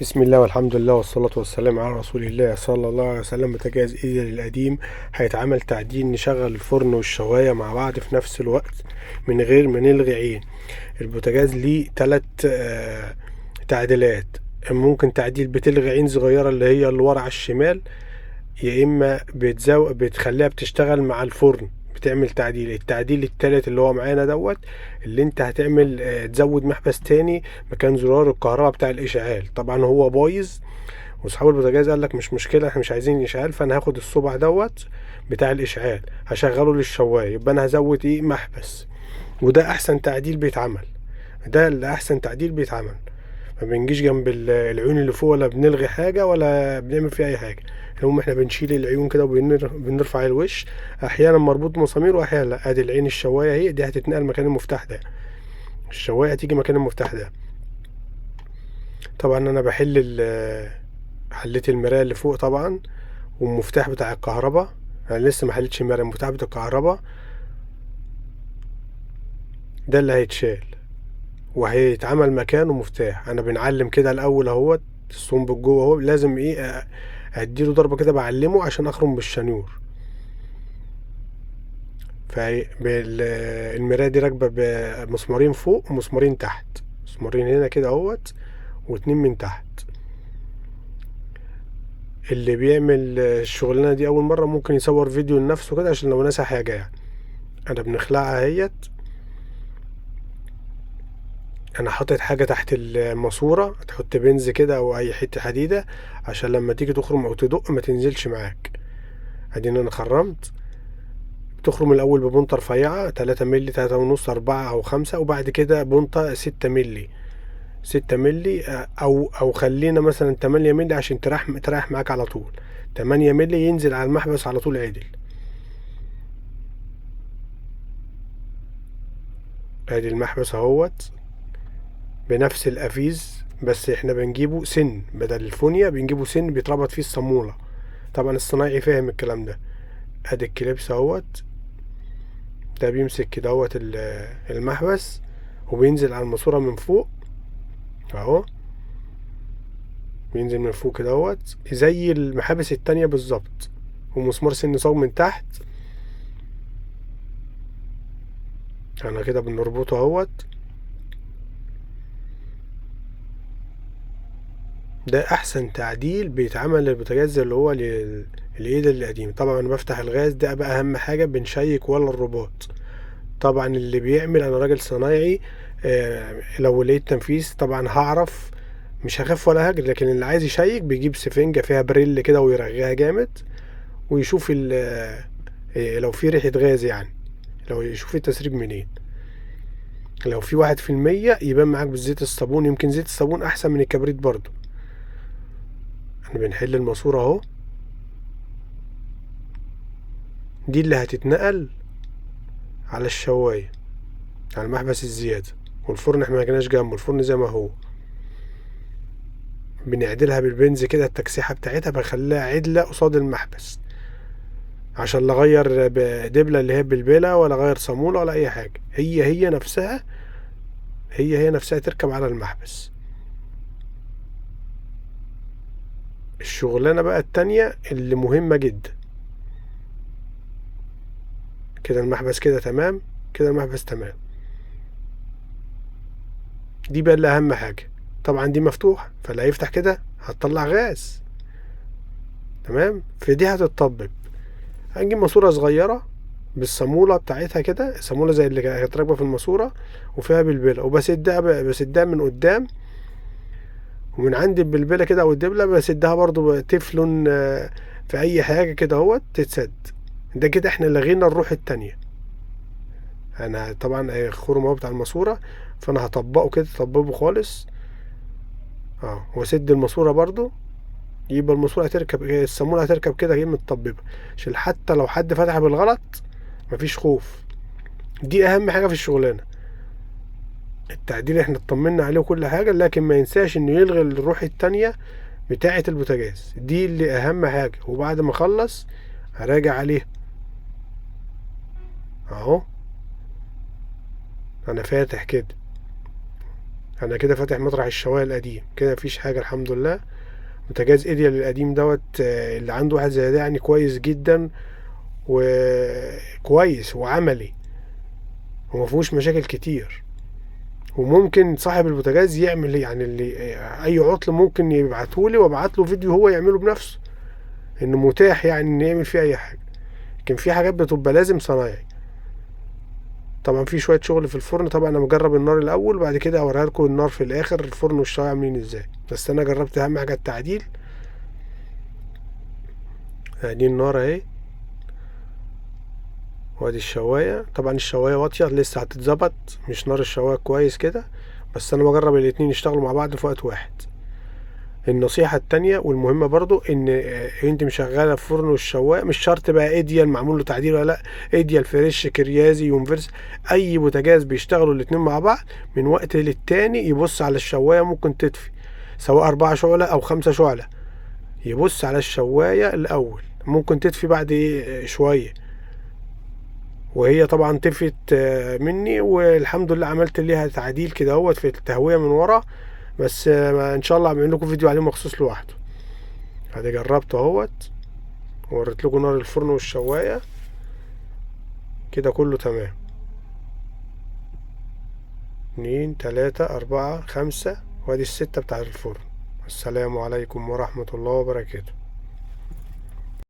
بسم الله والحمد لله والصلاة والسلام على رسول الله صلى الله عليه وسلم. بوتاجاز ايزر القديم هيتعمل تعديل، نشغل الفرن والشواية مع بعض في نفس الوقت من غير ما نلغي عين. البوتاجاز ليه 3 تعديلات. ممكن تعديل بتلغي عين صغيرة اللي هي اللي ورا على الشمال، يا اما بتخليها بتشتغل مع الفرن، بتعمل تعديل. التعديل التالت اللي هو معانا اللي انت هتعمل تزود محبس تاني مكان زرار الكهرباء بتاع الاشعال. طبعا هو بايظ، واصحاب البوتاجاز قال لك مش مشكله، احنا مش عايزين اشعال، فانا هاخد الصبع بتاع الاشعال هشغله للشوايه، يبقى انا هزود محبس. وده احسن تعديل بيتعمل، ده اللي احسن تعديل بيتعمل. ما بنجيش جنب العيون اللي فوق، ولا بنلغي حاجه ولا بنعمل فيها اي حاجه. المهم احنا بنشيل العيون كده وبنرفع الوش، احيانا مربوط مسامير واحيانا لا. ادي العين الشوايه اهي، دي هتتنقل مكان المفتاح ده، الشوايه هتيجي مكان المفتاح ده. طبعا انا حليت المرايه اللي فوق طبعا، والمفتاح بتاع الكهرباء. انا لسه ما حلتش المرايه، المفتاح بتاع الكهرباء ده اللي هيتشال وهيتعمل مكانه مفتاح. انا بنعلم كده الاول اهوت، الصنب جوه اهو، لازم اديله ضربه كده بعلمه عشان اخرم بالشنيور. فالمرايه دي راكبه بمسمارين فوق ومسمارين تحت، مسمارين هنا كده اهوت واتنين من تحت. اللي بيعمل الشغلانه دي اول مره ممكن يصور فيديو لنفسه كده عشان لو نسى حاجه يعني. انا بنخلعها اهيت. انا حاطط حاجه تحت الماسوره، تحط بنز كده او اي حته حديده عشان لما تيجي تخرم او تدق ما تنزلش معاك. ادي انا خرمت. بتخرم الاول ببنطه رفيعه 3 مللي، 3 ونص، 4 او 5، وبعد كده بنطه 6 مللي، 6 مللي او خلينا مثلا 8 مللي عشان تريح معاك على طول. 8 مللي ينزل على المحبس على طول عدل. ادي المحبس اهوت بنفس الافيز، بس احنا بنجيبه سن بدل الفونيا، بنجيبه سن بيتربط فيه الصامولة. طبعا الصنايعي فاهم الكلام ده. ادي الكليبس اهوت، ده بيمسك كده اهوت المحبس وبينزل على الماسورة من فوق اهو، بينزل من فوق كده اهوت زي المحابس التانية بالظبط، ومسمار سن صاج من تحت. انا كده بنربطه اهوت. ده احسن تعديل بيتعمل للبوتاجاز اللي هو الايد القديم. طبعا انا بفتح الغاز، ده بقى اهم حاجة بنشيك ولا الرباط. طبعا اللي بيعمل، انا راجل صنايعي، لو لقيت تنفيذ طبعا هعرف، مش هخاف ولا هجري. لكن اللي عايز يشيك بيجيب سفنجة فيها بريل كده ويرغيها جامد ويشوف لو في ريحة غاز يعني، لو يشوف التسريب منين. لو في 1% يبان معاك بالزيت الصابون، يمكن زيت الصابون احسن من الكبريت برضو. احنا بنحل الماسورة اهو، دي اللي هتتنقل على الشواية، على المحبس الزيادة. والفرن احنا مجناش جنبه، الفرن زي ما هو. بنعدلها بالبنز كده، التكسيحة بتاعتها بخليها عدلة قصاد المحبس عشان لا اغير دبلة اللي هي بالبلة، ولا اغير صامولة ولا اي حاجة. هي نفسها، هي نفسها تركب على المحبس. الشغلانة بقى التانية اللي مهمة جدا، كده المحبس كده تمام، كده المحبس تمام. دي بقى اللي اهم حاجة. طبعا دي مفتوح، فاللي هيفتح كده هتطلع غاز، تمام. في دي هتتطبب، هنجيب ماسورة صغيرة بالصامولة بتاعتها كده، صامولة زي اللي كانت راكبة في الماسورة وفيها بلبلة، بسدها من قدام ومن عند البلبلة كده او الدبلة، بسدها برضو تفلون في اي حاجة كده اهوت تتسد. ده كده احنا لغينا الروح التانية. انا طبعا الخرم اهو بتاع الماسورة، فانا هطبقه كده، طبقه خالص واسد الماسورة برضو. يبقى الماسورة هتركب، الصامولة هتركب كده هي متطببة، عشان حتى لو حد فتح بالغلط مفيش خوف. دي اهم حاجة في الشغلانة. التعديل احنا اطمنا عليه وكل حاجة، لكن ما ينساش انه يلغي الروح التانية بتاعة البوتاجاز، دي اللي اهم حاجة. وبعد ما اخلص هراجع عليه اهو، انا فاتح كده انا كده فاتح مطرح الشوايه القديم كده، مفيش حاجه الحمد لله. بوتاجاز ايديال القديم دوت، اللي عنده واحد زي ده يعني كويس جدا وكويس وعملي ومفيهوش مشاكل كتير. وممكن صاحب البوتاجاز يعمل يعني اللي اي عطل ممكن يبعتهولي وابعت له فيديو هو يعمله بنفسه، انه متاح يعني انه يعمل فيه اي حاجه. لكن في حاجات بتبقى لازم صنايعي. طبعا في شويه شغل في الفرن، طبعا انا مجرب النار الاول وبعد كده هوريها لكم النار في الاخر الفرن والشوايه عاملين ازاي، بس انا جربت اهم حاجه التعديل. دي النار اهي، وادي الشوايه. طبعا الشوايه واطيه لسه هتتظبط، مش نار الشوايه كويس كده، بس انا بجرب الاتنين يشتغلوا مع بعض في وقت واحد. النصيحة التانية والمهمة برضو ان انت مشغلة في فرن والشواية مش شرط بقى ايديال معمول له تعديل ولا لا، ايديال فريش كريازي يونفرس، اي بوتاجاز بيشتغلوا الاتنين مع بعض من وقت للتاني يبص على الشواية ممكن تطفي، سواء 4 شعلة او 5 شعلة. يبص على الشواية الاول ممكن تطفي بعد شوية. وهي طبعا طفت مني والحمد لله عملت ليها تعديل كده اهوت في التهوية من ورا، بس ان شاء الله اعمل لكم فيديو عليه مخصوص لوحده. ادي جربت اهوت ووريت لكم نار الفرن والشوايه كده كله تمام. 2 3 4 5 وادي 6 بتاع الفرن. السلام عليكم ورحمة الله وبركاته.